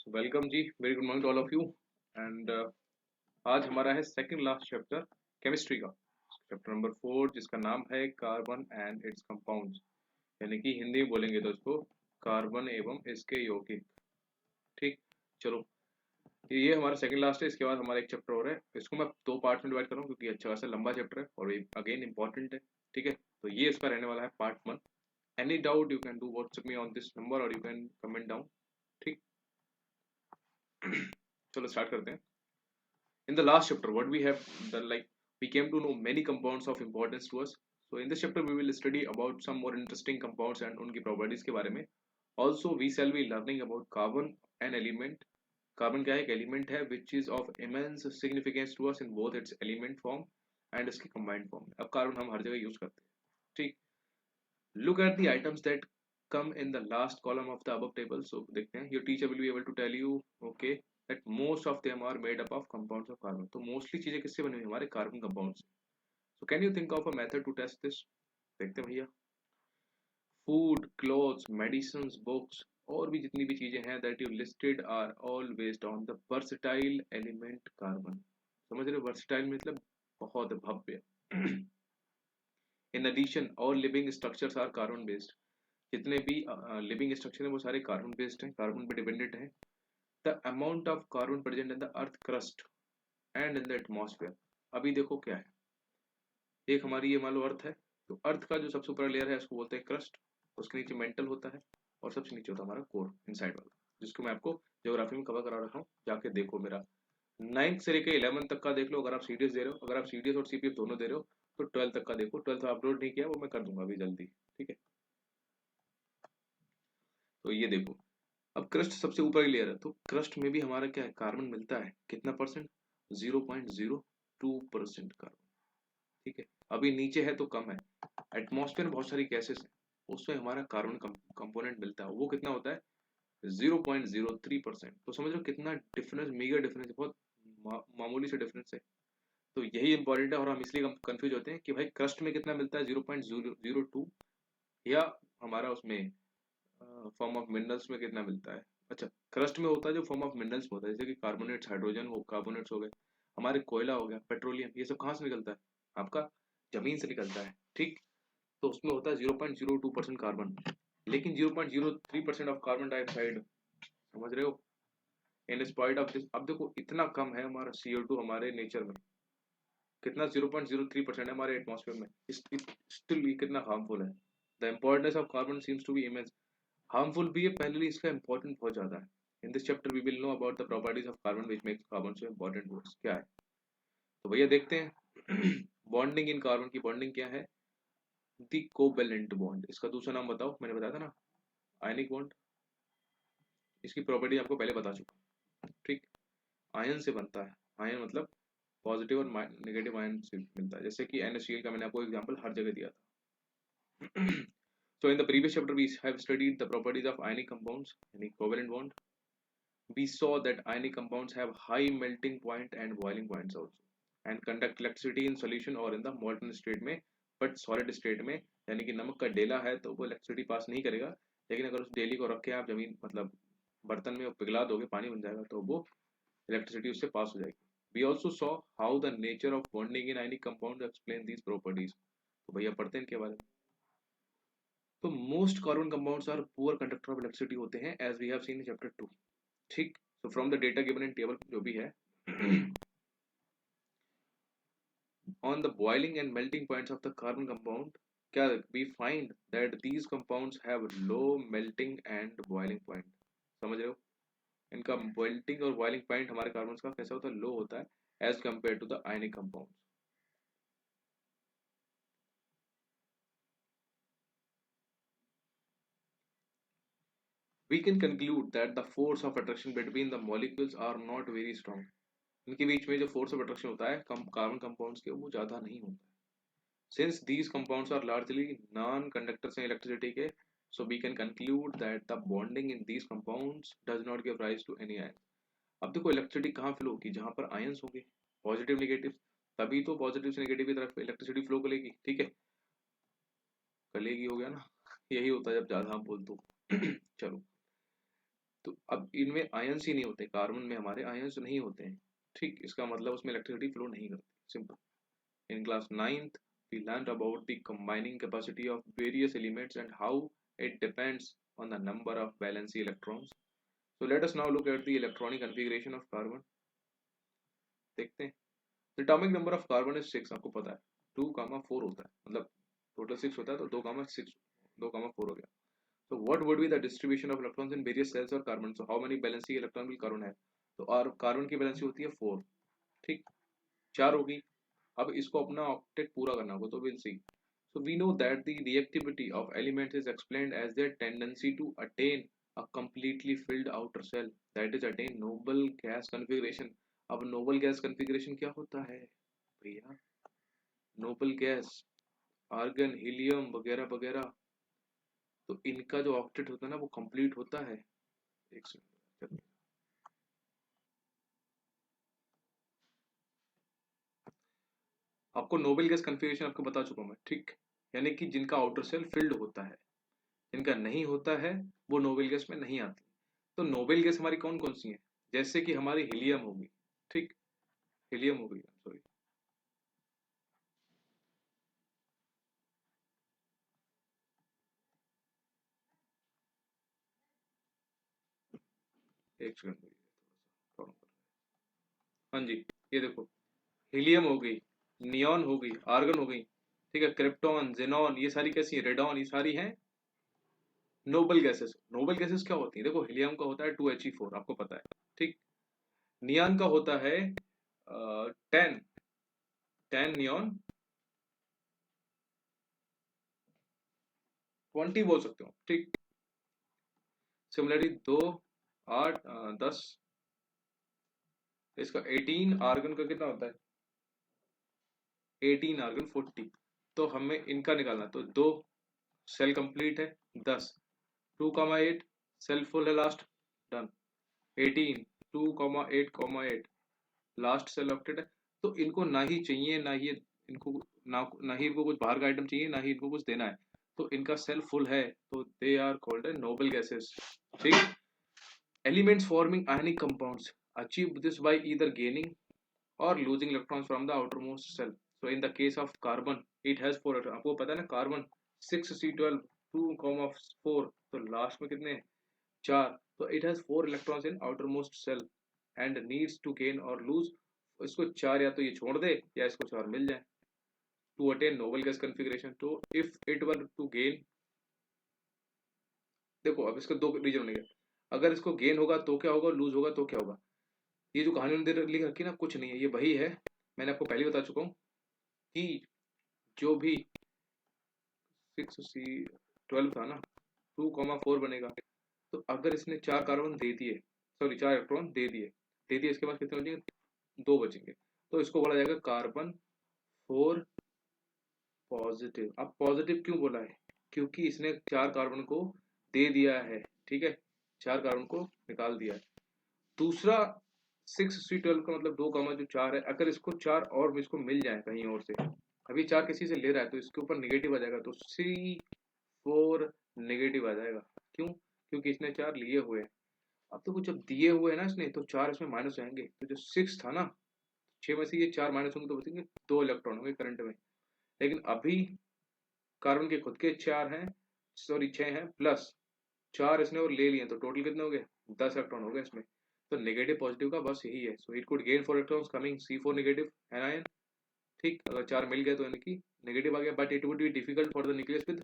Welcome ji, very good morning to all of you. And आज हमारा है सेकंड लास्ट चैप्टर केमिस्ट्री का, chapter number 4, जिसका नाम है कार्बन एंड इट्स कंपाउंड्स। यानी कि हिंदी में बोलेंगे तो इसको कार्बन एवं इसके यौगिक। ठीक, चलो, ये हमारा सेकंड लास्ट है। इसके बाद हमारा एक चैप्टर और है, इसको मैं दो पार्ट में डिवाइड कर रहा हूँ क्योंकि अच्छा खासा लंबा चैप्टर है और ये अगेन इंपॉर्टेंट है। ठीक है, तो ये इसका रहने वाला है part 1। Any doubt you can do WhatsApp me on this number और यू कैन कमेंट डाउन। ठीक, चलो स्टार्ट करते हैं। In the last chapter, what we have done, like, we came to know many compounds of importance to us. So in this chapter we will study about some more interesting compounds and उनकी properties के बारे में. Also we shall be learning about carbon, an element. Carbon क्या है? एक element है which is of immense significance to us in both its element form and इसकी combined form. अब carbon हम हर जगह use करते हैं. ठीक, look at the items that come in the last column of the above table. So देखते हैं, your teacher will be able to tell you, okay, that most of them are made up of compounds of carbon. तो mostly चीजें किससे बनी हुई? हमारे carbon compound से. So can you think of a method to test this? देखते हैं भैया. Food, clothes, medicines, books और भी जितनी भी चीजें हैं that you listed are all based on the versatile element carbon. समझ रहे हो? versatile मतलब बहुत भव्य. In addition, all living structures are carbon based. जितने भी लिविंग स्ट्रक्चर है वो सारे कार्बन बेस्ड हैं, कार्बन पे डिपेंडेंट हैं. The amount of carbon present in the earth crust and in the atmosphere. अभी देखो क्या है, एक हमारी ये मान लो अर्थ है, तो अर्थ का जो सबसे ऊपर लेयर है उसको बोलते हैं क्रस्ट, उसके नीचे मेंटल होता है और सबसे नीचे होता है हमारा कोर, इनसाइड वाला, जिसको मैं आपको ज्योग्राफी में कवर करा रखा हूँ. जाके देखो मेरा 9th से लेकर 11th तक का देख लो, अगर आप सीडीएस दे रहे हो, अगर आप सीडीएस और सीपीएफ दोनों दे रहे हो तो 12th तक का देखो. 12th अपलोड नहीं किया, वो मैं कर दूंगा अभी जल्दी. ठीक है, तो ये देखो, अब क्रस्ट सबसे ऊपर की लेयर है, तो क्रस्ट में भी हमारा क्या है, कार्बन मिलता है. कितना परसेंट? 0.02% कार्बन. ठीक है, अभी नीचे है तो कम है. एटमॉस्फेयर में बहुत सारी गैसेस है, उसमें हमारा कार्बन कंपोनेंट मिलता है, वो कितना होता है? 0.03%. तो समझ लो कितना डिफरेंस, मीगर डिफरेंस है, बहुत मामूली से डिफरेंस है. तो यही इंपॉर्टेंट है और हम इसलिए कंफ्यूज होते हैं कि भाई क्रस्ट में कितना मिलता है, 0.002, या हमारा उसमें फॉर्म ऑफ मिनरल्स में कितना मिलता है. अच्छा, क्रस्ट में होता है जो फॉर्म ऑफ मिनरल्स में होता है, जैसे कि कार्बोनेट्स, हाइड्रोजन हो, कार्बोनेट्स हो गए, हमारे कोयला हो गया, पेट्रोलियम, ये सब कहाँ से निकलता है? आपका जमीन से निकलता है. ठीक, तो उसमें होता है 0.02% कार्बन, लेकिन 0.03% ऑफ कार्बन डाइऑक्साइड. समझ रहे हो? इन स्पाइट ऑफ दिस, अब देखो इतना कम है हमारा CO2 हमारे नेचर में, कितना 0.03% है हमारे एटमॉस्फेयर में. स्टिल ये कितना हार्मफुल है. The importance of carbon seems to be immense. Harmful भी है, पहले इसका इंपॉर्टेंट बहुत ज्यादा है. In this chapter we will know about the properties of carbon which makes carbon so important to us. क्या है तो भैया देखते हैं. बॉन्डिंग इन कार्बन की बॉन्डिंग क्या है? The covalent bond. इसका दूसरा नाम बताओ, मैंने बताया था ना, आयनिक बॉन्ड. इसकी प्रॉपर्टी आपको पहले बता चुका. ठीक, आयन से बनता है. आयन मतलब पॉजिटिव और नेगेटिव आयन से मिलता है, जैसे कि NaCl का मैंने आपको एग्जांपल हर जगह दिया था. So in the previous chapter we have studied the properties of ionic compounds, any covalent bond. We saw that ionic compounds have high melting point and boiling points also, and conduct electricity in solution or in the molten state में. but solid state में, यानी कि नमक का डेला है तो वो electricity pass नहीं करेगा, लेकिन अगर उस डेली को रख के आप जमीन मतलब बर्तन में पिघला दोगे, पानी बन जाएगा, तो वो इलेक्ट्रिसिटी उससे पास हो जाएगी. We also saw how the nature of bonding in ionic compounds explain these properties. तो भैया पढ़ते हैं इनके बारे में. तो most carbon compounds are poor conductor of electricity होते हैं, as we have seen in chapter 2. ठीक, so from the data given in table जो भी है, on the boiling and melting points of the carbon compound, क्या we find that these compounds have low melting and boiling point. समझ रहे हो? इनका melting और बॉइलिंग पॉइंट हमारे कार्बन का कैसा होता है? लो होता है as compare to the ionic compound. We can conclude that the force of attraction between the molecules are not very strong. इनके बीच में जो फोर्स ऑफ अट्रैक्शन होता है कार्बन कंपाउंड्स के, वो ज्यादा नहीं होता है. Since these compounds are largely non-conductors in electricity के, so we can conclude that the bonding in these compounds does not give rise to any ion. अब देखो इलेक्ट्रिसिटी कहाँ फ्लो होगी? जहां पर आयंस होंगे, पॉजिटिव नेगेटिव, तभी तो पॉजिटिव से नेगेटिव की तरफ इलेक्ट्रिसिटी फ्लो करेगी. ठीक है, कलेगी हो गया ना. यही होता है जब ज्यादा हम बोल दो. चलो, तो अब इनमें आयंस ही नहीं होते, कार्बन में हमारे आयंस नहीं होते हैं, ठीक, इसका मतलब उसमें इलेक्ट्रिसिटी फ्लो नहीं करती, simple. In class ninth, we learned about the combining capacity of various elements and how it depends on the number of valence electrons. So let us now look at the electronic configuration of carbon. देखते हैं। The atomic number of carbon is 6, आपको पता है 2, 4 होता है, मतलब total 6 होता है तो 2, 6 2, 4 हो गया। So what would be the distribution of electrons in various cells or carbon? So how many valency electron will carbon have? तो और कार्बन की वैलेंसी होती है 4, ठीक, 4 होगी। अब इसको अपना ऑक्टेट पूरा करना होगा, तो will see. So we know that the reactivity of elements is explained as their tendency to attain a completely filled outer shell, that is attain noble gas configuration. अब noble gas configuration क्या होता है भैया? noble gas, argon, helium वगैरह वगैरह, तो इनका जो ऑक्टेट होता है ना वो कंप्लीट होता है। एक सेकंड, आपको नोबल गैस कन्फिग्रेशन आपको बता चुका हूं मैं, ठीक, यानी कि जिनका आउटर सेल फिल्ड होता है, जिनका नहीं होता है वो नोबल गैस में नहीं आती। तो नोबल गैस हमारी कौन कौन सी है? जैसे कि हमारी हीलियम होगी, ठीक, हीलियम हो गई, सॉरी, एक सेकंड, थोड़ा सा हाँ जी, ये देखो, हीलियम हो गई, नियॉन हो गई, आर्गन हो गई, ठीक है, क्रिप्टॉन, जेनॉन, ये सारी कैसी है, रेडॉन, ये सारी हैं नोबल गैसेस। नोबल गैसेस क्या होती है? देखो हीलियम का होता है 2He4, आपको पता है, ठीक, नियॉन का होता है 10 नियॉन 20 बोल सकते हो, ठीक। सिमिलरली 2 8 10, इसका 18 आर्गन का कितना होता है? 18 आर्गन 40। तो हमें इनका निकालना, तो 2 सेल कंप्लीट है, 10 2,8 सेल फुल है last, done, 18 2,8,8 last shell octet है। तो इनको ना ही चाहिए ना ही इनको ना ही इनको कुछ बाहर का आइटम चाहिए, ना ही इनको कुछ देना है, तो इनका सेल फुल है, तो they are called a noble gases, ठीक। Elements forming ionic compounds achieve this by either gaining or losing electrons from the outermost cell. So in the case of carbon, it has 4 electrons. आपको पता है ना, carbon 6C12 2,4, तो last में कितने? 4। तो it has 4 electrons in outermost cell and needs to gain or lose, इसको 4 या तो ये छोड़ दे या इसको 4 मिल जाए to attain noble gas configuration. तो if it were to gain, देखो अब इसके दो रीजन बनेंगे, अगर इसको गेन होगा तो क्या होगा, लूज होगा तो क्या होगा। ये जो कहानी उन्होंने लिख रखी है ना, कुछ नहीं है, ये वही है, मैंने आपको पहले बता चुका हूँ कि जो भी 6C12 था ना, 2,4 बनेगा। तो अगर इसने 4 कार्बन दे दिए, सॉरी 4 इलेक्ट्रॉन दे दिए, इसके बाद कितने बचेंगे? 2 बचेंगे। तो इसको बोला जाएगा कार्बन 4 पॉजिटिव। अब पॉजिटिव क्यों बोला है? क्योंकि इसने 4 कार्बन को दे दिया है, ठीक है, 4 कार्बन को निकाल दिया है। दूसरा 6C12 का मतलब 2,4 है, अगर इसको 4 और इसको मिल जाए कहीं और से, अभी 4 किसी से ले रहा है तो इसके ऊपर निगेटिव आ जाएगा, तो C4 नेगेटिव आ जाएगा। क्यों? क्योंकि इसने 4 लिए हुए हैं। अब तो कुछ जब दिए हुए हैं ना इसने, तो 4 इसमें माइनस आएंगे, तो जो 6 था ना, 6 में से ये 4 माइनस होंगे तो बचेंगे 2 इलेक्ट्रॉन होंगे करंट में। लेकिन अभी कार्बन के खुद के 4 हैं, सॉरी 6 हैं, प्लस 4 इसने और ले लिए, तो टोटल कितने हो गए? 10 इलेक्ट्रॉन हो गए इसमें। तो नेगेटिव पॉजिटिव का बस यही है। So it could gain 4 electrons coming C4 negative anion, ठीक, अगर 4 मिल गए तो इनकी नेगेटिव आ गया, but it would be difficult for the nucleus with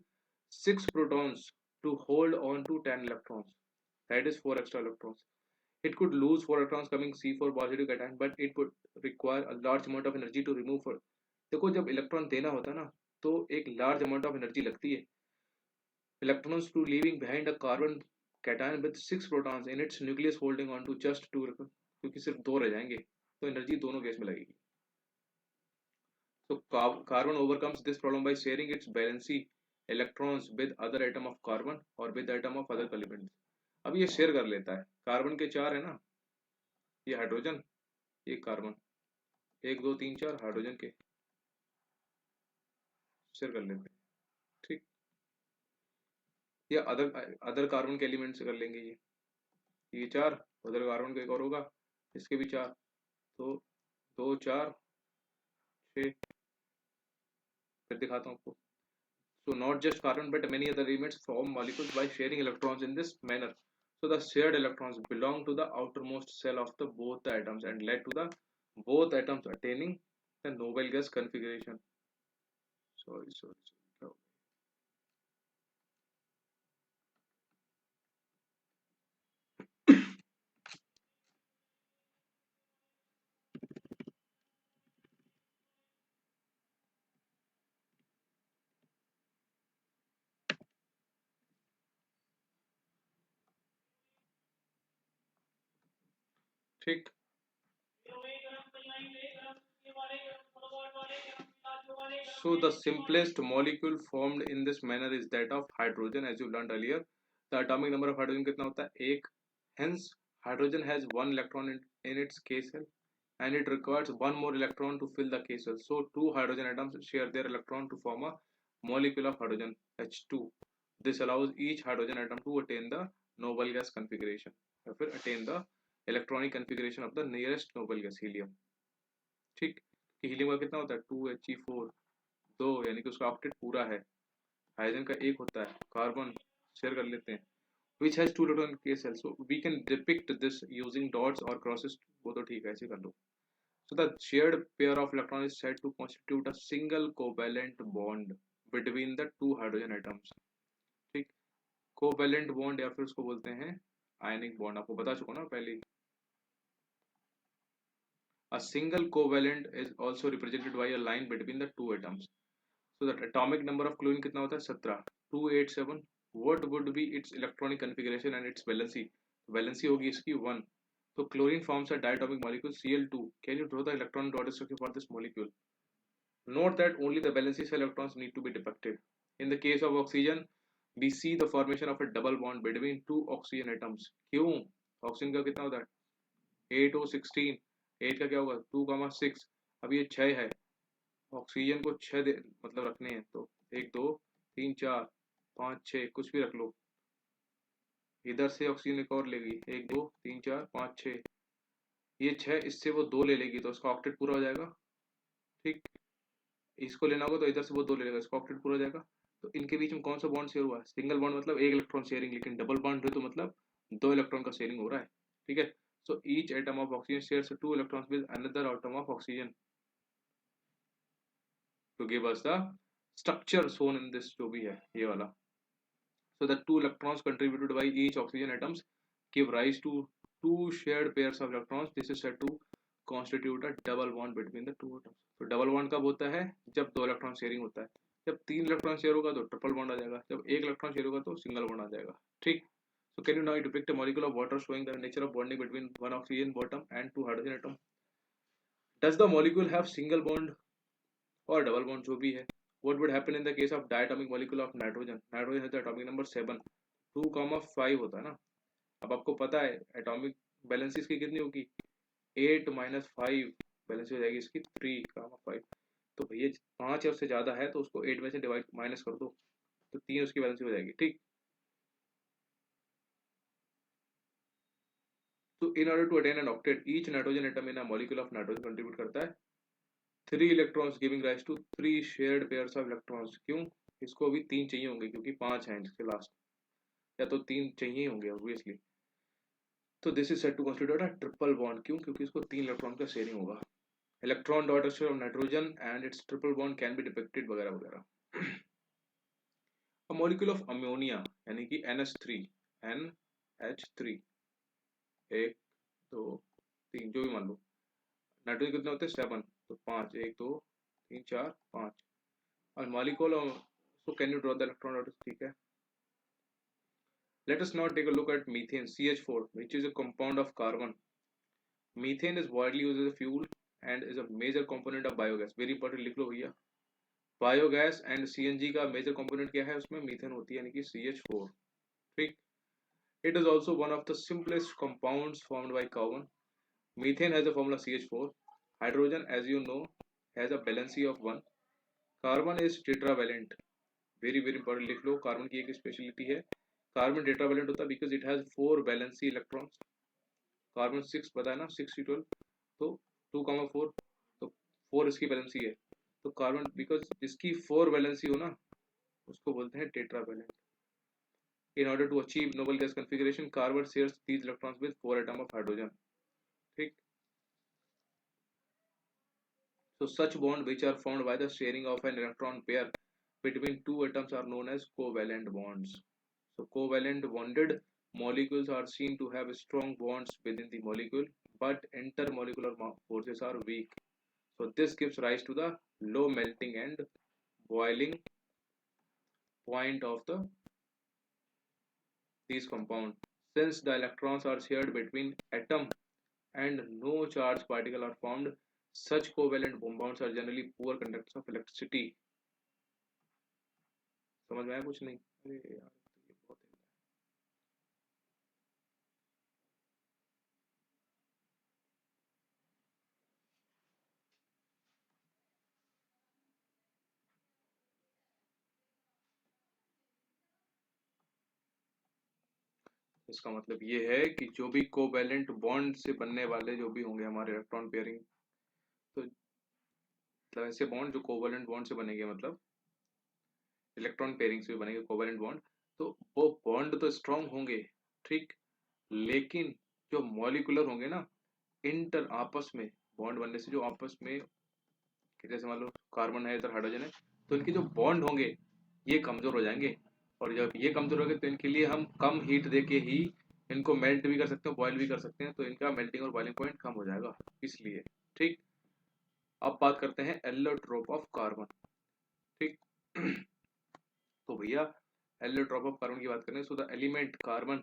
6 protons to hold on to 10 electrons, that is 4 extra electrons. It could lose 4 electrons coming C4 positive cation, but it would require a large amount of energy to remove 4. देखो जब electron देना होता है ना, तो एक large amount of energy लगती है electrons to leaving behind a carbon cation with 6 protons in its nucleus holding on to just 2 electrons, क्योंकि सिर्फ 2 रह जाएंगे, तो एनर्जी दोनों केस में लगेगी। So carbon overcomes this problem by sharing its valency electrons with other atom of carbon or with atom of other elements. अब ये शेयर कर लेता है, कार्बन के 4 है ना, ये हाइड्रोजन, ये कार्बन, 1 2 3 4 हाइड्रोजन के शेयर कर लेते हैं, ठीक, या अदर अदर कार्बन के एलिमेंट से कर लेंगे ये, ये 4, उधर कार्बन का एक और होगा, इसके भी 4, तो 2 4 6, फिर दिखाता हूँ आपको। So not just carbon but many other elements form molecules by sharing electrons in this manner. So the shared electrons belong to the outermost cell of the both the atoms and led to the both atoms attaining the noble gas configuration. Sorry. ठीक। So the simplest molecule formed in this manner is that of hydrogen, as you learned earlier. The atomic number of hydrogen कितना होता है? एक. Hence hydrogen has one electron in its k cell and it requires one more electron to fill the k cell. So two hydrogen atoms share their electron to form a molecule of hydrogen H2. This allows each hydrogen atom to attain the noble gas configuration या फिर attain the electronic configuration of the nearest noble gas helium. ठीक, helium का कितना होता है? 2He4, 2, यानी कि उसका ऑक्टेट पूरा है। हाइड्रोजन का एक होता है, कार्बन शेयर कर लेते हैं, which has two electron k cells, so we can depict this using dots or crosses, वो तो ठीक है, ऐसे कर लो। So the shared pair of electrons is said to constitute a single covalent bond between the two hydrogen atoms. ठीक, covalent bond या फिर उसको बोलते हैं आयनिक बॉन्ड, आपको बता चुका ना पहले। A single covalent is also represented by a line between the two atoms. So that atomic number of chlorine कितना होता है? 17, 287. What would be its electronic configuration and its valency? Valency होगी इसकी 1. So chlorine forms a diatomic molecule Cl2. Can you draw the electron dot structure for this molecule? Note that only the valency cell electrons need to be depicted. In the case of oxygen, we see the formation of a double bond between two oxygen atoms. क्यों? Oxygen का कितना होता है? 8O16. 8 का क्या होगा? 2,6. अब ये 6 है, ऑक्सीजन को 6 मतलब रखने हैं, तो 1 2 3 4 5 6 कुछ भी रख लो। इधर से ऑक्सीजन एक और लेगी, 1 2 3 4 5 6, ये 6, इससे वो 2 ले लेगी तो उसका ऑक्टेट पूरा हो जाएगा। ठीक, इसको लेना होगा तो इधर से वो 2 ले लेगा, इसका ऑक्टेट पूरा हो जाएगा। तो इनके बीच में कौन सा बॉन्ड शेयर हुआ है? सिंगल बॉन्ड मतलब एक इलेक्ट्रॉन शेयरिंग, लेकिन डबल बॉन्ड है तो मतलब 2 इलेक्ट्रॉन का शेयरिंग हो रहा है। ठीक है, so each atom of oxygen shares 2 electrons with another atom of oxygen to give us the structure shown in this जो भी है ये वाला. So the two electrons contributed by each oxygen atoms give rise to two shared pairs of electrons. This is said to constitute a double bond between the two atoms. तो double bond कब होता है? जब 2 electron sharing होता है। जब 3 electron share होगा तो ट्रिपल बॉन्ड आ जाएगा, जब 1 इलेक्ट्रॉन शेयर होगा तो सिंगल बॉन्ड आ जाएगा। ठीक, so can you now depict a molecule of water showing the nature of bonding between one oxygen atom and two hydrogen atom? Does the molecule have single bond और double bond जो भी है? What would happen in the case of diatomic molecule of nitrogen? Nitrogen has the atomic number 7, 2,5 होता है ना। अब आपको पता है एटॉमिक बैलेंस इसकी कितनी होगी? 8 - 5, बैलेंस हो जाएगी इसकी 3,5। तो भैया 5 या उससे ज्यादा है तो उसको 8 में से डिवाइड माइनस कर दो, तो 3 उसकी बैलेंस हो जाएगी। ठीक, तो in order to attain an octet each nitrogen atom in a molecule of nitrogen contribute करता है 3 electrons giving rise to 3 shared pairs of electrons. क्यों? इसको अभी 3 चाहिए होंगे क्योंकि 5 हैं इसके लास्ट, या तो 3 चाहिए होंगे ऑब्वियसली। तो this is said to consider a triple bond. क्यों? क्योंकि इसको 3 इलेक्ट्रॉन का शेयरिंग होगा। Electron dot structure of nitrogen and its triple bond can be depicted वगैरह वगैरह। अ मॉलिक्यूल ऑफ अमोनिया यानी कि NH3, 1 2 3 जो भी मान लो। नाइट्रोजन कितने होते हैं? 7, तो 5, 1 2 3 4 5। और molecule so can you draw the electron dot? ठीक है, let us now take a look at methane CH4, which is a compound of carbon. Methane is widely used as a fuel and is a major component of biogas. Very important, लिख लो भैया। Biogas and CNG का major component क्या है? उसमें methane होती है यानी कि CH4। ठीक, it is also one of the simplest compounds formed by carbon. Methane has the formula CH4. Hydrogen, as you know, has a valency of 1. Carbon is tetravalent. Very very important, लिख लो। Carbon की एक speciality है carbon tetravalent होता है because it has 4 valency electrons. Carbon 6 बताया ना, 6 C12, तो 2,4, तो 4 इसकी वैलेंसी है। तो कार्बन बिकॉज जिसकी 4 वैलेंसी हो ना उसको बोलते हैं tetravalent. In order to achieve noble gas configuration, carbon shares these electrons with 4 atoms of hydrogen. ठीक। So such bonds which are formed by the sharing of an electron pair between two atoms are known as covalent bonds. So covalent bonded molecules are seen to have strong bonds within the molecule, but intermolecular forces are weak. So this gives rise to the low melting and boiling point of these compounds. Since the electrons are shared between atoms and no charged particle are formed, such covalent bonds are generally poor conductors of electricity. समझ में आया कुछ नहीं? अरे यार ये बहुत है। इसका मतलब ये है कि जो भी कोवैलेंट बॉन्ड से बनने वाले जो भी होंगे हमारे इलेक्ट्रॉन पेयरिंग, तो मतलब ऐसे बॉन्ड जो कोवैलेंट बॉन्ड से बनेंगे, मतलब इलेक्ट्रॉन पेयरिंग से भी बनेंगे कोवैलेंट बॉन्ड, तो वो बॉन्ड तो स्ट्रांग होंगे, ठीक, लेकिन जो मॉलिकुलर होंगे ना, इंटर आपस में बॉन्ड बनने से जो आपस में, जैसे मान लो कार्बन है इधर हाइड्रोजन है, तो इनके जो बॉन्ड होंगे ये कमजोर हो जाएंगे। और जब ये कमजोर होंगे तो इनके लिए हम कम हीट देके ही इनको मेल्ट भी कर सकते हैं, बॉयल भी कर सकते हैं, तो इनका मेल्टिंग और बॉइलिंग पॉइंट कम हो जाएगा इसलिए। ठीक। अब बात करते हैं एलोट्रोप ऑफ कार्बन। ठीक। तो भैया एलोट्रोप ऑफ कार्बन की बात करें, so the element carbon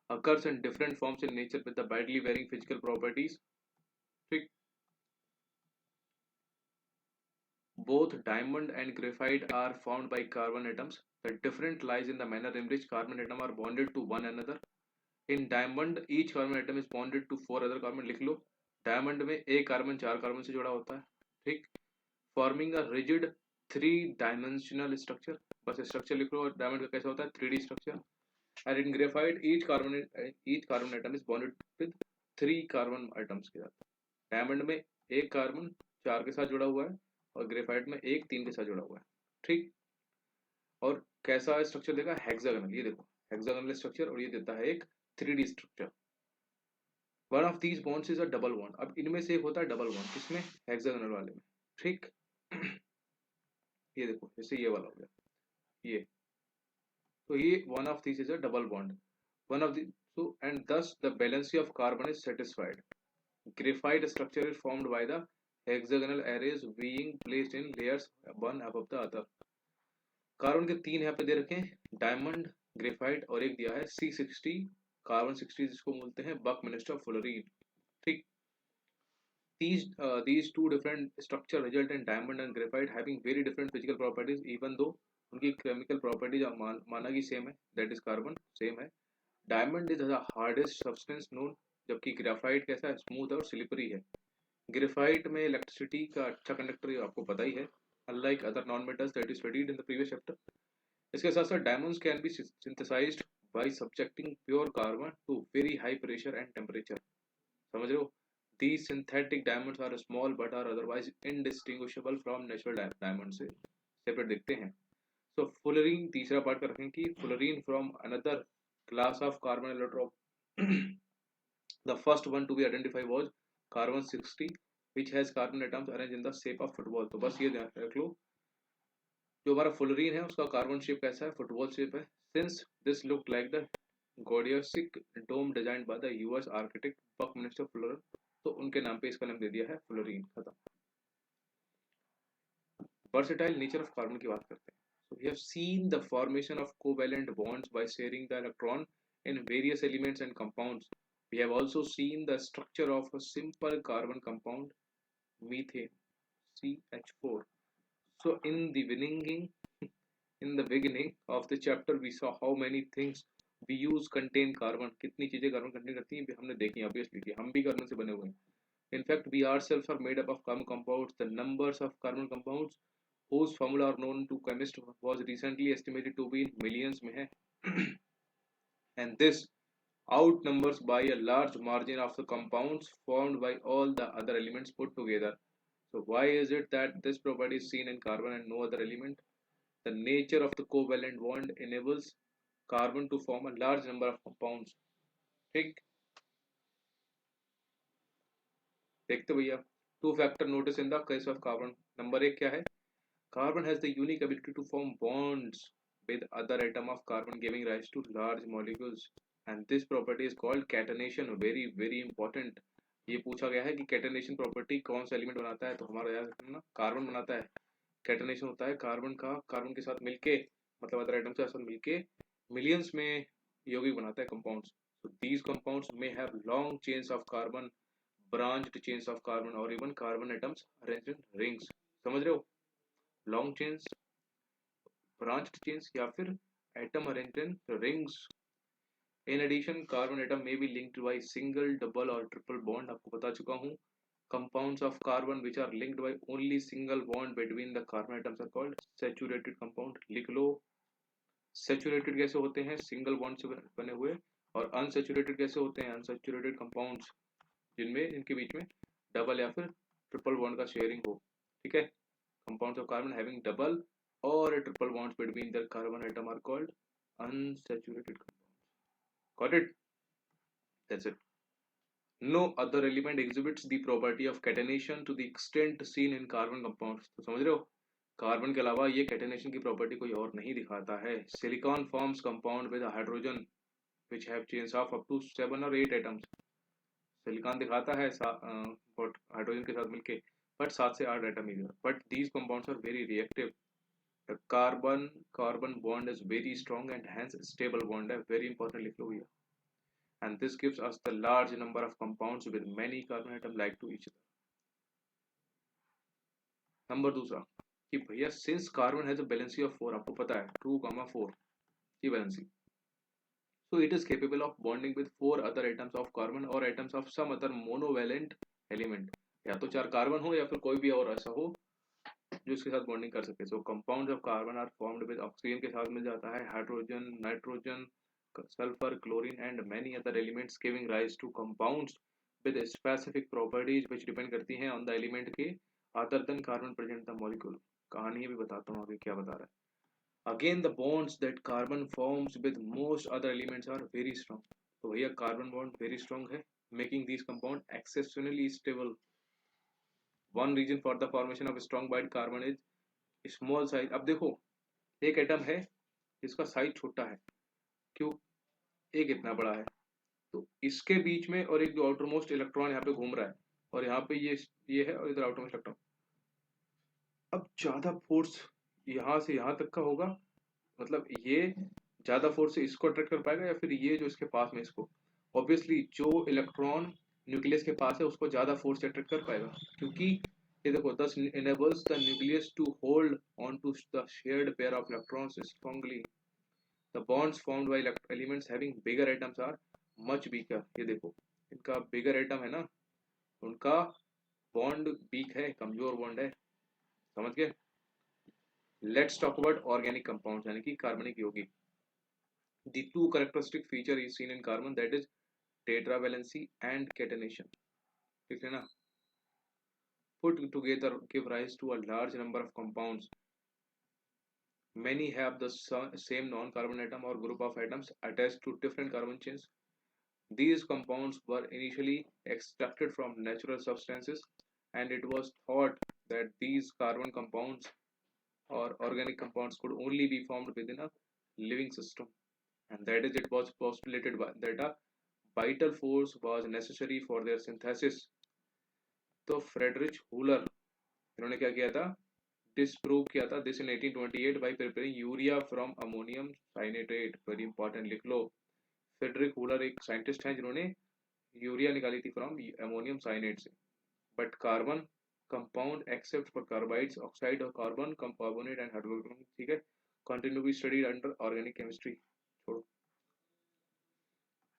occurs in different forms in nature with the widely varying physical properties. ठीक। Both diamond and graphite are formed by carbon atoms. The difference lies in the manner in which carbon atoms are bonded to one another. In diamond, each carbon atom is bonded to 4 other carbon. लिख लो, diamond में एक carbon 4 carbon से जुड़ा होता है, ठीक, forming a rigid 3 dimensional structure. बस structure लिख लो, डायमंड का कैसा होता है, 3D structure. And in graphite each carbon atom is bonded with 3 carbon atoms के साथ। डायमंड में एक कार्बन 4 के साथ जुड़ा हुआ है और ग्रेफाइट में एक 3 के साथ जुड़ा हुआ है, ठीक। और कैसा स्ट्रक्चर देगा, हेक्सागोनल, ये देखो हेक्सागोनल स्ट्रक्चर, और ये देता है एक 3D structure. One of these bonds is a double bond. अब इनमें से एक होता है डबल बॉन्ड, किसमें, हेक्सागोनल वाले में, ठीक। ये देखो जैसे ये वाला हो गया ये, तो ये one of these is a double bond, one of the, so and thus the valency of carbon is satisfied. Graphite structure is formed by the hexagonal arrays being placed in layers one above the other. Carbon के 3 यहाँ पे दे रखे हैं, diamond, graphite, और एक दिया है C60 carbon 60, जिसको बोलते हैं बकमिंस्टर फ्लोरीन, ठीक। These two different structure result in diamond and graphite having very different physical properties, even though उनकी chemical properties माना की सेम है, that is कार्बन सेम है। Diamond is the hardest substance known, जबकि graphite कैसा है, smooth और slippery है। ग्रेफाइट में इलेक्ट्रिसिटी का अच्छा कंडक्टर आपको पता ही है, unlike other non metals that is studied in the previous chapter. इसके साथ साथ diamonds can be synthesised by subjecting pure carbon to very high pressure and temperature. समझ रहे हो? These synthetic diamonds are small but are otherwise indistinguishable from natural diamond से separate दिखते हैं। So fullerene, तीसरा पार्ट का रखें कि fullerene from another class of carbon allotrope. The first one to be identified was carbon 60, which has carbon atoms arranged in the shape of football. तो बस ये ध्यान रख लो, जो हमारा fullerene है उसका कार्बन शेप कैसा है, फुटबॉल शेप है। Since this looked like the Gaudiosic dome designed by the US architect Buckminster Fuller, तो उनके नाम पे इसका नाम दे दिया है फ्लोरीन। खत्म। वर्सेटाइल नेचर ऑफ कार्बन की बात करते हैं। So we have seen the formation of covalent bonds by sharing the electron in various elements and compounds. We have also seen the structure of a simple carbon compound, methane, CH4. So in the beginning of the chapter we saw how many things we use contain carbon. कितनी चीजें carbon contain करती हैं हमने देखी, obviously कि हम भी carbon से बने हुए हैं। In fact, we ourselves are made up of carbon compounds. The numbers of carbon compounds whose formula are known to chemists was recently estimated to be in millions में है। and this outnumbers by a large margin of the compounds formed by all the other elements put together. So why is it that this property is seen in carbon and no other element? The nature of the covalent bond enables carbon to form a large number of compounds. ठीक, देखते भैया, two factor notice in the case of carbon. Number एक क्या है? Carbon has the unique ability to form bonds with other atom of carbon, giving rise to large molecules. And this property is called catenation. Very very important. ये पूछा गया है कि catenation property कौन सा एलिमेंट बनाता है, तो हमारा याद रखना कार्बन बनाता है. कैटेनेशन होता है कार्बन का कार्बन के साथ मिलके, मतलब अदर आइटम के साथ मिलके मिलियंस में यौगिक बनाता है compounds. so these compounds may have long chains of carbon, branched chains of carbon, or even carbon atoms arranged in rings. समझ रहे हो? लॉन्ग चेन्स, ब्रांच्ड चेन्स, या फिर atom arranged in rings. In addition carbon atom may be linked by single, double और triple bond. आपको बता चुका हूँ. compounds of carbon which are linked by only single bond between the carbon atoms are called saturated compound. लिख लो. saturated कैसे होते हैं? Single bond से बने हुए. और अनसेचुरेटेड कैसे होते हैं? अनसेचुरेटेड कंपाउंड्स जिनमें इनके बीच में डबल या फिर ट्रिपल बॉन्ड का शेयरिंग हो. ठीक है. compounds of carbon having double or a triple bonds between their carbon atom are called unsaturated compounds. Got it? That's it. No other element exhibits the property of catenation to the extent seen in carbon compounds. तो समझ रहे हो? Carbon के अलावा ये catenation की property कोई और नहीं दिखाता है. Silicon forms compound with hydrogen which have chains of up to 7 or 8 atoms. Silicon दिखाता है हाइड्रोजन के साथ मिलके, बट 7 से 8 एटम ही. But these compounds are very reactive. The carbon bond is very strong and hence stable bond है. Very important लिख लो भैया. And this gives us the large number of compounds with many carbon atom like to each other. Number दूसरा कि भैया since carbon has a valency of 4, आपको पता है 2,4 की valency, so it is capable of bonding with 4 other atoms of carbon or atoms of some other monovalent element. या तो 4 carbon हो या फिर कोई भी और ऐसा हो जो इसके साथ बॉन्डिंग कर सके. So compounds of carbon are formed with oxygen के साथ मिल जाता है hydrogen, nitrogen, sulphur, chlorine and many other elements, giving rise to compounds with specific properties which depend करती हैं ऑन द एलिमेंट के other than carbon present the molecule. कहानी भी बताता हूँ आगे क्या बता रहा है. Again the bonds that carbon forms with most other elements are very strong. तो भैया कार्बन बॉन्ड वेरी स्ट्रॉन्ग है, making this compound exceptionally stable. One reason for the formation of strong bind carbon is small size. अब देखो एक atom है जिसका size छोटा है, क्यों? एक इतना बड़ा है, तो इसके बीच में और एक जो आउटर मोस्ट इलेक्ट्रॉन यहाँ पे घूम रहा है, और यहाँ पे ये है और इधर आउटर मोस्ट इलेक्ट्रॉन. अब ज्यादा फोर्स यहाँ से यहाँ तक का होगा, मतलब ये ज्यादा फोर्स से इसको अट्रैक्ट कर पाएगा या फिर ये जो इसके पास में इसको? ऑब्वियसली जो इलेक्ट्रॉन न्यूक्लियस के पास है उसको ज्यादा फोर्स से अट्रैक्ट कर पाएगा, क्योंकि ये देखो thus enables the nucleus to hold on to the shared pair of electrons strongly. The bonds formed by elements having bigger atoms are much weaker. ये देखो इनका bigger atom है ना, उनका बॉन्ड वीक है, कमजोर बॉन्ड है. समझ गए? Let's talk about organic compounds यानी कि कार्बनिक यौगिक. The two characteristic feature is seen in carbon, that is tetravalency and catenation. ठीक है ना? Put together give rise to a large number of compounds. Many have the same non-carbon atom or group of atoms attached to different carbon chains. These compounds were initially extracted from natural substances, and it was thought that these carbon compounds or organic compounds could only be formed within a living system, and that is it was postulated that a vital force was necessary for their synthesis. तो Friedrich Wohler इन्होंने क्या किया था? Disprove किया था this in 1828 by preparing urea from ammonium cyanate. Very important लिख लो. Friedrich Wohler एक साइंटिस्ट हैं जिन्होंने यूरिया निकाली थी फ्रॉम अमोनियम साइनेट से. But carbon compound except for carbides, oxide और कार्बन कार्बोनेट एंड हाइड्रोजन. ठीक है. Continue be studied under organic chemistry. छोड़ो.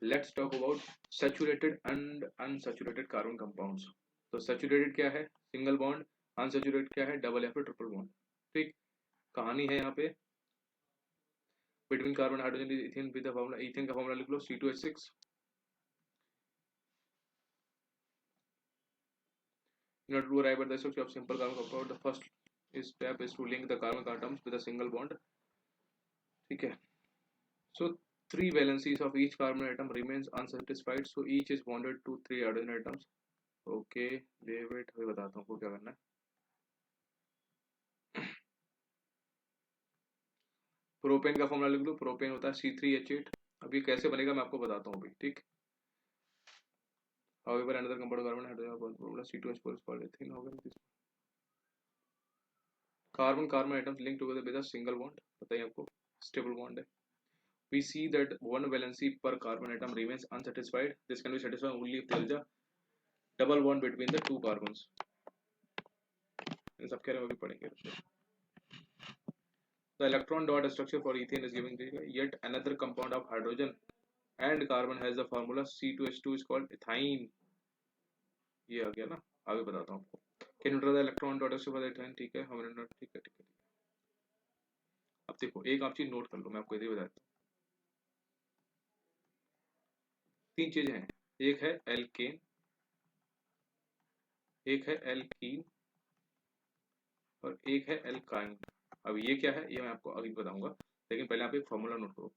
Let's talk about saturated and unsaturated carbon compounds. तो सैचुरेटेड क्या है? Single bond. अनसैचुरेटेड क्या है? डबल या फिर ट्रिपल बॉन्ड. ठीक. कहानी है यहाँ पे between carbon hydrogen ethane with the formula, ethane का फार्मूला लिख लो C2H6। In order to arrive at the structure of simple carbon compound, the first step is to link the carbon atoms with a single bond। ठीक है, so three valencies of each carbon atom remains unsatisfied, so each is bonded to three hydrogen atoms। Okay, wait अभी बताता हूँ आपको क्या करना है। Propane का फॉर्मूला लिख लो, प्रोपेन होता है C3H8। अभी कैसे बनेगा मैं आपको बताता हूँ अभी, ठीक। However, another compound carbon hydrogen formula C2H4 is called ethene। हो गया, carbon carbon atoms link together with a single bond, बताइए आपको स्टेबल बॉन्ड है। We see that one valency per carbon atom remains unsatisfied। This can be satisfied only if there is a double bond between the two carbons। इन सब के बारे में भी पढ़ेंगे। The electron dot structure for ethane is given here, yet another compound of hydrogen and carbon has the formula C2H2 is called ethine। ये आ गया ना, आगे बताता हूँ आपको। Can you draw the electron dot structure for the ethine? ठीक है, हमने नोट, ठीक है ठीक है। अब देखो एक आप चीज नोट कर लो, मैं आपको इधर बताता हूँ। तीन चीजें हैं, एक है एल्केन, एक है एल्कीन और एक है एल्काइन। अब ये क्या है ये मैं आपको अभी बताऊंगा, लेकिन पहले आप एक फॉर्मूला नोट करो।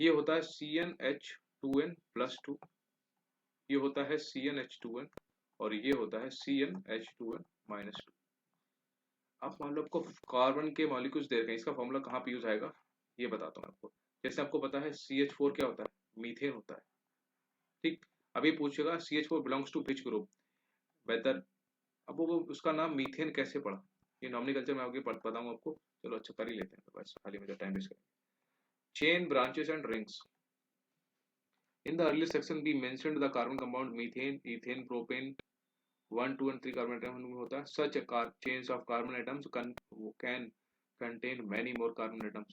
ये होता है CnH2n+2, ये होता है CnH2n और ये होता है CnH2n-2। अब मान लो आपको कार्बन के मॉलिक्यूल्स दे रखे हैं, इसका फॉर्मूला कहाँ पे यूज आएगा ये बताता हूँ आपको। जैसे आपको पता है CH4 क्या होता है, मीथेन होता है, ठीक। अभी पूछेगा CH4 belongs to which group, whether. अब वो उसका नाम मीथेन कैसे पड़ा, ये नॉमिनोमेक्लेचर में आगे बताऊंगा आपको। चलो अच्छा कर ही लेते हैं, बस खाली में टाइम वेस्ट करेंगे। Chain, branches and rings. In the earlier section we mentioned the carbon compound methane, ethane, propane, 1, 2 and 3 carbon atom में होता है। Such a chains of carbon atoms can contain many more carbon atoms।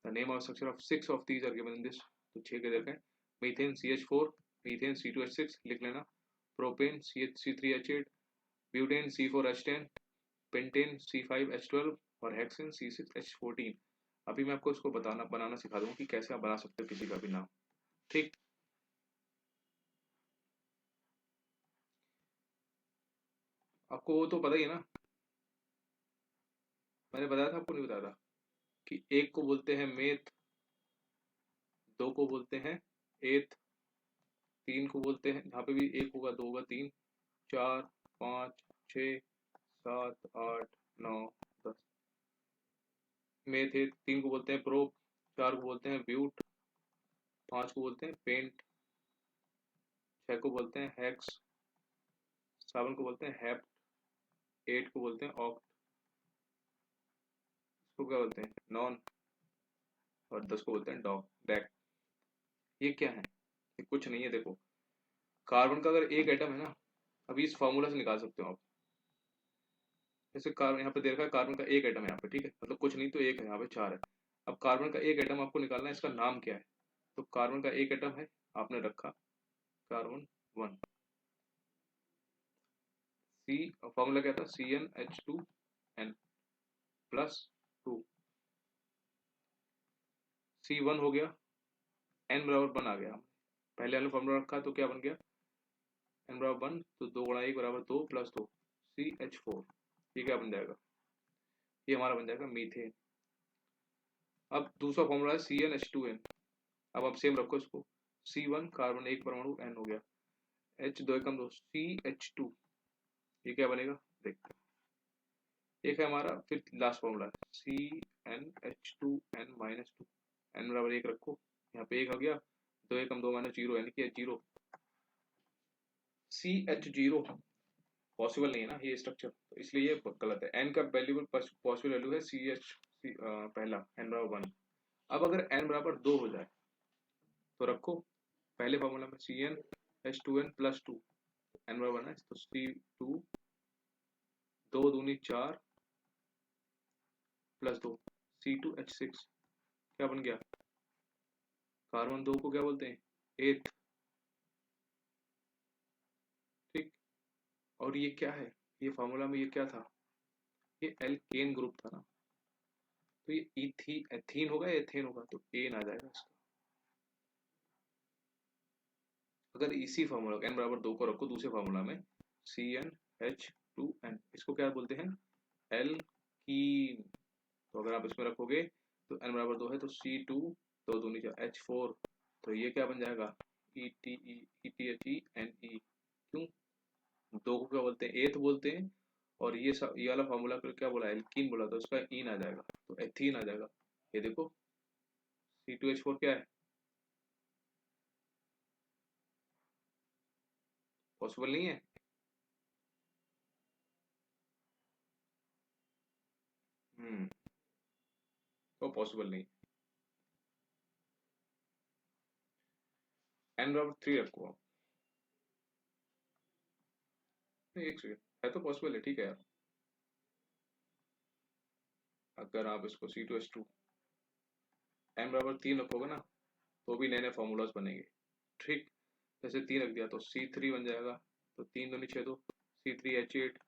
The name of structure of 6 of these are given in this। तो 6 के देखें, methane CH4, methane C2H6 लिख लेना, propane C3H8, butane C4H10, pentane C5H12 और hexane C6H14। अभी मैं आपको इसको बनाना सिखा दूंगा कि कैसे आप बना सकते हो किसी का भी नाम, ठीक। आपको वो तो पता ही है ना, मैंने बताया था आपको, नहीं बताया था कि एक को बोलते हैं मेथ, दो को बोलते हैं एथ, तीन को बोलते हैं, यहाँ पे भी एक होगा, दो होगा, तीन, चार, पाँच, छ, सात, आठ, नौ, 10। मेथ एथ, तीन को बोलते हैं प्रोप, चार को बोलते हैं ब्यूट, पांच को बोलते हैं पेंट, छह को बोलते हैं हेक्स, 7 को बोलते हैं हेप्ट, 8 को बोलते हैं ऑक्ट, इसको क्या बोलते हैं नॉन, और 10 को बोलते हैं डॉक डैक। ये क्या है, ये कुछ नहीं है। देखो कार्बन का अगर एक एटम है ना, अभी इस फॉर्मूला से निकाल सकते हो आप। जैसे कार्बन यहाँ पे दे रखा है, कार्बन का एक एटम है यहाँ पे, ठीक है, मतलब कुछ नहीं तो एक है, यहाँ पे 4 है। अब कार्बन का एक एटम आपको निकालना है, इसका नाम क्या है। तो कार्बन का एक एटम है, आपने रखा कार्बन 1। सी फॉर्मूला क्या था, CnH2n+2। C1 हो गया, n=1 आ गया। पहले वाला फॉर्मूला रखा तो क्या बन गया, n=1 तो 2 गुणा 1 बराबर 2 + 2 CH4। ये क्या बन जाएगा, ये हमारा बन जाएगा मीथेन। अब दूसरा फॉर्मूला है CnH2n। अब आप सेम रखो इसको, C1 कार्बन एक परमाणु n हो गया, H2 एकम 2 CH2, ये क्या बनेगा देखते हैं। एक है हमारा, फिर लास्ट फॉर्मूला है CnH2n-2, n=1 रखो, यहाँ पे 1 आ गया, 2 एकम 2 -0 यानी कि 0। CH0 पॉसिबल नहीं है ना ये स्ट्रक्चर, तो इसलिए ये गलत है। n का वैल्यू पॉसिबल वैल्यू है CH पहला n=1। अब अगर n=2 हो जाए तो रखो पहले फॉर्मूला में CnH2n+2, n=1 है तो C2, 2 दूनी 4 + 2 C2H6, क्या बन गया, कार्बन 2 को क्या बोलते हैं एथ, ठीक। और ये क्या है, ये फॉर्मूला में ये क्या था, ये एल्केन ग्रुप था ना, तो ये एथीन होगा या एथेन होगा, तो एन आ जाएगा इसका। अगर इसी फार्मूला n बराबर 2 को रखो दूसरे फार्मूला में, CnH2n, इसको क्या बोलते हैं, एल्कीन। तो अगर आप इसमें रखोगे तो n बराबर 2 है तो C2 2 दूनी H4, तो ये क्या बन जाएगा, ETHENE। क्यों, दो को क्या बोलते हैं, एथ बोलते हैं, और ये वाला फार्मूला क्या बोला, एल्कीन बोला, तो उसका इन आ जाएगा, तो एथीन आ जाएगा। ये देखो C2H4 क्या है, पॉसिबल नहीं है। हम्म, तो पॉसिबल नहीं। n बराबर 3 रखो आप। नहीं, एक सेकंड, है तो पॉसिबल है, ठीक है यार। अगर आप इसको C2H2 n बराबर 3 रखोगे ना, तो भी नए नए फॉर्मूलाज बनेंगे, ठीक। जैसे 3 रख दिया तो C3 बन जाएगा, तो 3 दूनी 6 तो C3H8,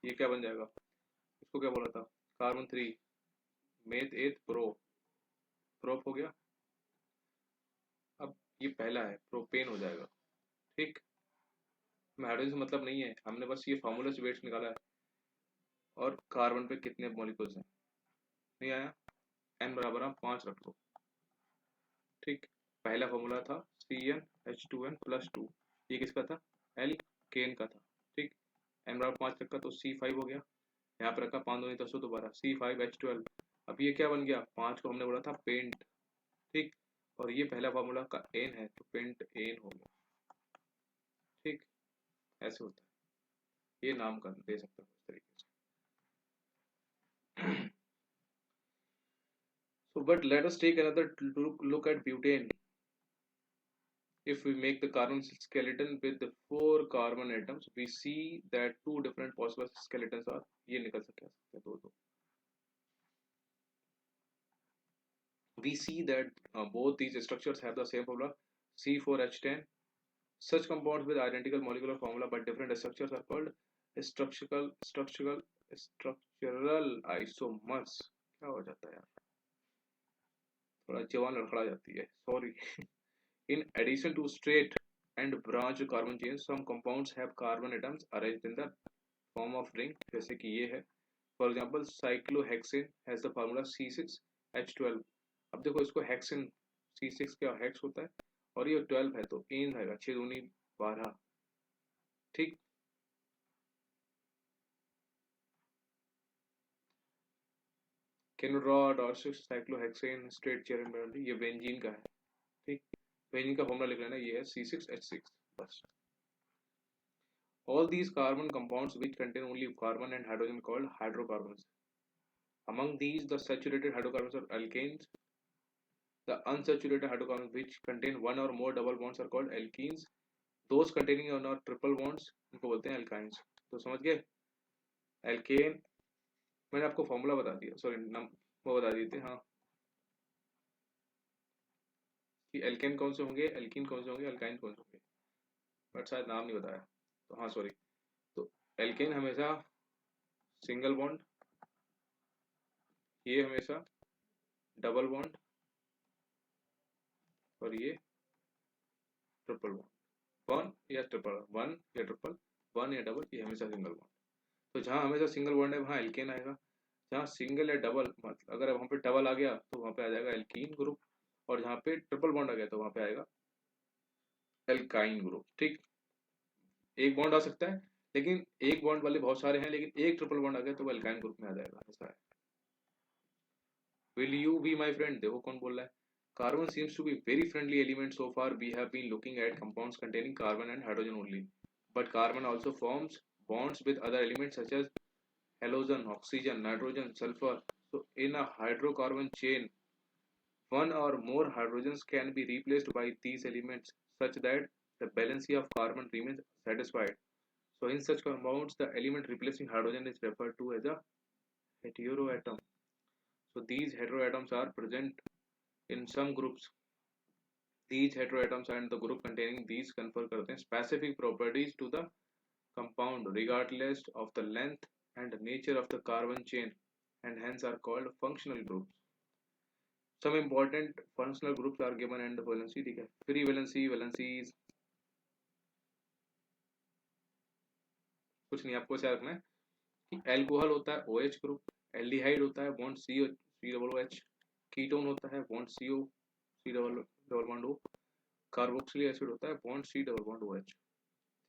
ये क्या बन जाएगा, इसको क्या बोला था, कार्बन 3 मेथ 8 प्रोप हो गया। अब ये पहला है, प्रोपेन हो जाएगा, ठीक। हमें हाइड्रोजन से मतलब नहीं है, हमने बस ये फार्मूला से वेट्स निकाला है, और कार्बन पे कितने मॉलिक्यूल्स हैं, नहीं आया। n बराबर आप 5 रख लो, ठीक। पहला फॉर्मूला था CnH2n+2, ये किसका था, एल्केन का था, ठीक। n बराबर 5 रखा तो C5 हो गया, यहाँ पे रखा 5 दूनी 10 दोबारा C5H12। अब ये क्या बन गया, 5 को हमने बोला था पेंट, ठीक। और ये पहला फार्मूला का एन है तो पेंट एन हो गया, ठीक। ऐसे होता है, ये नाम कर दे सकते हो इस तरीके से। So, but let us take another look at butane. If we make the carbon skeleton with the 4 carbon atoms, we see that two different possible skeletons are, ये निकल सकते हैं दो। We see that both these structures have the same formula, C4H10. Such compounds with identical molecular formula but different structures are called structural isomers। क्या हो जाता है यार, थोड़ा जवान लड़खड़ा जाती है, sorry. In addition to straight and branched carbon chains, some compounds have carbon atoms arranged in the form of ring, जैसे कि ये है। For example, cyclohexane has the formula C6H12। अब देखो इसको हेक्सेन, C6 क्या हेक्स होता है, और ये 12 है तो एन रहेगा, 6 दूनी 12, ठीक। केनोरॉड और साइक्लोहेक्सेन स्ट्रेट चेन, ये बेंजीन का है, ठीक। बेंजीन का फॉर्मूला लिख लेना, ये है C6H6, बस। All these carbon compounds which contain only carbon and hydrogen called hydrocarbons. Among these, the saturated hydrocarbons are alkanes. The unsaturated hydrocarbons which contain one or more double bonds are called alkenes. Those containing one or triple bonds उनको बोलते हैं alkynes। तो समझ गए, alkane, मैंने आपको formula बता दिया, सॉरी नम वो बता दिए थे, हाँ, कि एल्केन कौन से होंगे, एल्कीन कौन से होंगे, अल्काइन कौन से होंगे, बट शायद नाम नहीं बताया, तो हाँ सॉरी। तो एल्केन हमेशा सिंगल बॉन्ड, ये हमेशा डबल बॉन्ड, और ये ट्रिपल बॉन्ड। वन या ट्रिपल, वन या ट्रिपल, वन या डबल, ये हमेशा सिंगल बॉन्ड। तो जहाँ हमेशा सिंगल बॉन्ड है वहाँ एल्केन आएगा, जहाँ सिंगल या डबल, मतलब अगर वहाँ पे डबल आ गया तो वहाँ पे आ जाएगा एल्कीन ग्रुप, और जहाँ पे ट्रिपल बॉन्ड आ गया तो वहाँ पे आएगा एल्काइन ग्रुप, ठीक। एक बॉन्ड आ सकता है, लेकिन एक बॉन्ड वाले बहुत सारे हैं, लेकिन एक ट्रिपल बॉन्ड आ गया तो वो एल्काइन ग्रुप में आ जाएगा, ऐसा है। Will you be my friend, देखो कौन बोल रहा है। Carbon seems to be very friendly element so far. We have been looking at compounds containing carbon and hydrogen only, but carbon also forms bonds with other elements such as halogen, oxygen, nitrogen, sulfur. So in a hydrocarbon chain, one or more hydrogens can be replaced by these elements such that the balance of carbon remains satisfied. So in such compounds, the element replacing hydrogen is referred to as a heteroatom. So these heteroatoms are present in some groups. These heteroatoms and the group containing these confer करते हैं specific properties to the compound regardless of the length and nature of the carbon chain, and hence are called functional groups. Some important functional groups are given and the valency, ठीक है। Free valency, valencies कुछ नहीं, आपको ऐसा रखना है कि alcohol होता है OH ग्रुप, एल्डिहाइड होता है bond C double OH, ketone होता है bond CO C double double bond O, carboxylic acid होता है bond C double bond OH,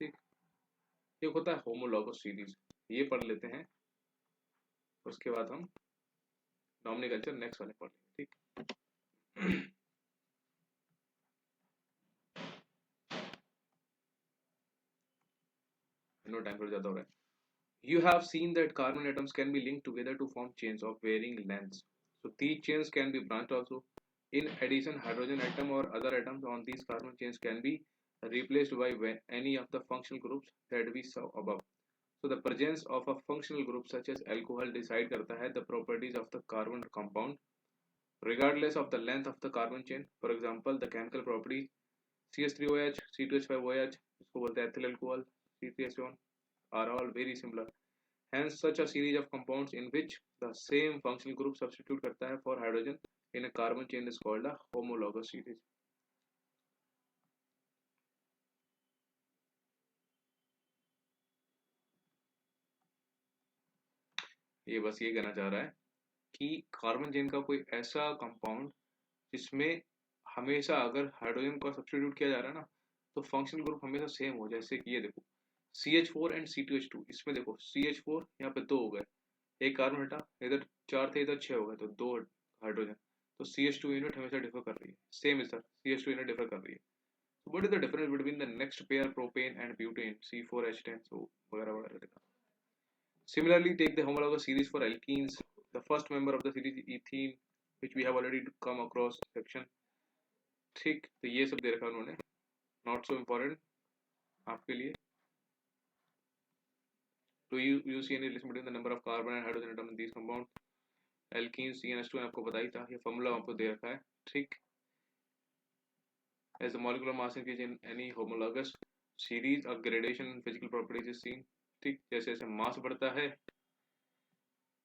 ठीक। एक होता है होमोलॉगस सीरीज, ये पढ़ लेते हैं, उसके बाद हम नॉमिनोकल्चर नेक्स्ट वाले पढ़ लेंगे, ठीक। नो टाइम पर ज्यादा हो रहा है। You have seen that carbon atoms can be linked together to form chains of varying lengths. So these chains can be branched also. In addition, hydrogen atom or other atoms on these carbon chains can be replaced by any of the functional groups that we saw above. So the presence of a functional group such as alcohol decide करता है the properties of the carbon compound regardless of the length of the carbon chain. For example, the chemical properties CH3OH, C2H5OH, इसको बोलते हैं ethyl alcohol, C3H1 are all very similar. Hence, such a series of compounds in which the same functional group substitute करता है for hydrogen in a carbon chain is called a homologous series. ये बस ये कहना चाह रहा है कि कार्बन चेन का कोई ऐसा कंपाउंड जिसमें हमेशा अगर हाइड्रोजन का सब्स्टिट्यूट किया जा रहा है ना, तो फंक्शनल ग्रुप हमेशा सेम हो, जैसे कि ये देखो CH4 एंड C2H2, इसमें देखो CH4 यहाँ पे 2 हो गए, एक कार्बन हटा, इधर 4 थे इधर 6 हो गए, तो 2 हाइड्रोजन, तो CH2 यूनिट हमेशा डिफर कर रही है, सेम है सर, CH2 यूनिट डिफर कर रही है। So what is the difference between the next pair propane and butane C4H10, so वगैरह वगैरह देखा। Similarly, take the homologous series for alkenes. The first member of the series is ethene, which we have already come across section, ठीक। तो ये सब दे रखा उन्होंने, not so important आपके लिए। Do you see any relation between the number of carbon and hydrogen atom in these compounds? Alkenes CnH2 आपको पता ही था, ये फॉर्मूला आपको दे रखा है, ठीक। As the molecular mass increase in any homologous series, a gradation in physical properties is seen, ठीक। जैसे जैसे मास बढ़ता है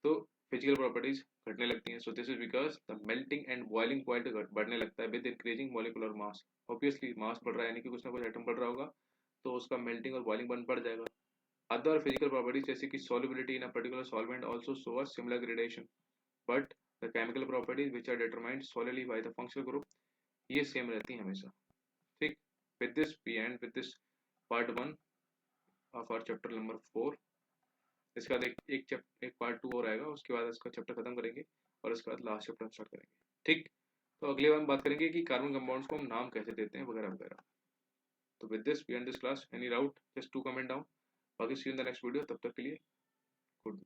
तो फिजिकल प्रॉपर्टीज घटने लगती हैं। So this is because the melting and boiling point बढ़ने लगता है with increasing molecular mass. Obviously mass बढ़ रहा है यानी कि कुछ ना कुछ एटम बढ़ रहा होगा, तो उसका मेल्टिंग और बॉइलिंग पॉइंट बढ़ जाएगा। अदर फिजिकल प्रॉपर्टीज जैसे कि solubility in a particular solvent also show a similar gradation, but the chemical properties which are determined solely by the functional group ये सेम रहती हैं हमेशा, ठीक। with this we end with this part 1 of our chapter number 4। इसके बाद एक part 2 और आएगा, उसके बाद इसका चैप्टर खत्म करेंगे और इसके बाद लास्ट चैप्टर स्टार्ट करेंगे, ठीक। तो अगले बार हम बात करेंगे कि कार्बन कंपाउंड्स को हम नाम कैसे देते हैं वगैरह वगैरह। तो with this we end this class, any doubt just to comment down, बाकी see you in the next video, तब तक के लिए गुड।